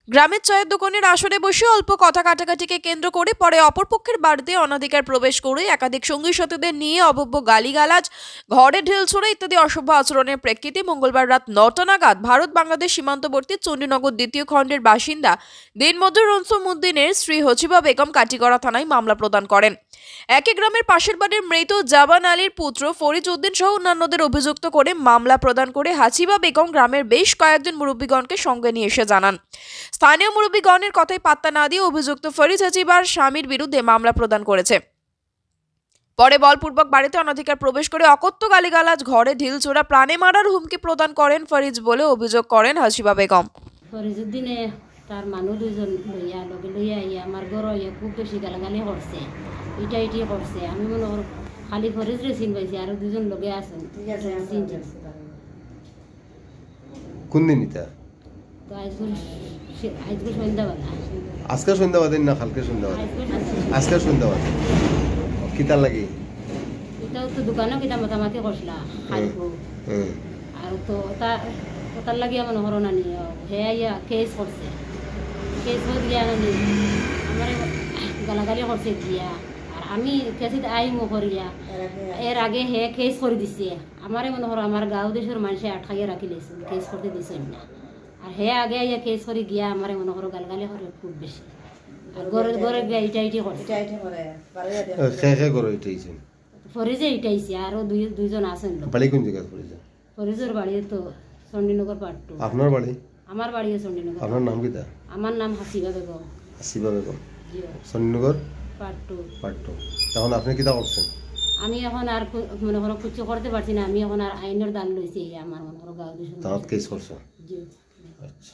গ্রামের চায়ের দোকানের আসরে বসে অল্প কথা কাটাকাটিকে কেন্দ্র করে পরে অপরপক্ষের বাড়িতে অনধিকার প্রবেশ করে একাধিক সঙ্গী সাথীদের নিয়ে অভব্য গালিগালাজ, ঘরে ঢিল ছোড়া ইত্যাদি অসভ্য আচরণের প্রেক্ষিতে মঙ্গলবার রাত ৯টা নাগাদ ভারত বাংলাদেশ সীমান্তবর্তী চণ্ডীনগর দ্বিতীয় খণ্ডের বাসিন্দা দিনমজুর রনসুমউদ্দিনের স্ত্রী হচিবা বেগম কাটিগড়া থানায় মামলা প্রদান করেন। একই গ্রামের পাশের বাড়ির মৃত জাবান আলীর পুত্র ফরিজ উদ্দিন সহ অন্যান্যদের অভিযুক্ত করে মামলা প্রদান করে হাসিবা বেগম গ্রামের বেশ কয়েকজন মুরব্বীগণকে সঙ্গে নিয়ে এসে জানান। স্থানীয় মুরব্বীগণের কথায় পাত্তা না দিয়ে অভিযুক্ত ফরিজ হাসিবার স্বামীর বিরুদ্ধে মামলা প্রদান করেছে। পরে বলপূর্বক বাড়িতে অনধিকার প্রবেশ করে অকথ্য গালিগালাজ, ঘরে ঢিল ছোড়া, প্রাণে মারার হুমকি প্রদান করেন ফরিজ বলে অভিযোগ করেন হাসিবা বেগম। ফরিজ উদ্দিনে তার মানুষ দুইজন লইয়া আমার ঘর খুব বেশি গালাগালি করছে, ইটি করছে। আমি মনে করি খালি ফরিজ রে চিন পাইছি, আর দুজন লগে আছেন। কোন দিন এটা? তো আজকে সন্ধ্যাবেলা। আজকে সন্ধ্যাবাদে না কালকে সন্ধ্যাবাদে? আজকে সন্ধ্যাবাদে। কিতা লাগি? এটাও তো দোকানে কিতা মাতামাতি করছিলা খাইবো। আর তো তার লাগিয়া মনে করো নানি হে আইয়া কেস করছে। কেস করে দিয়া নানি আমার গালাগালি করছে দিয়া, আর আমি কেসিত আইমো করিয়া এর আগে হে কেস করে দিছে। আমারে মনে করো আমার গাঁও দেশের মানুষে আটকাইয়া রাখি লেছে, কেস করতে দিছে না। আর হে আগে আইয়া কেস করে গিয়া আমারে মনে করো গালগালি করে খুব বেশি। আর ঘরে গিয়া ইটি করছে। ফরিজে ইটাইছে, আরো দুইজন আছেন। বাড়ি কোন জায়গায় ফরিজে? ফরিজের বাড়ি তো চণ্ডীনগর পার্ট 2। আপনার বাড়ি? আমার বাড়ি চণ্ডীনগর। আপনার নাম কিতা? আমার নাম হাসিবা বেগম। হাসিবা বেগম, চণ্ডীনগর পার্ট 2। এখন আপনি কিতা করছেন? আমি এখন আর মনে করো কিছু করতে পারছি না। আমি এখন আর আইনের দান লইছি আমার মনে করো গাঁও দেশ। তাহলে কেস করছেন? জি। আচ্ছা।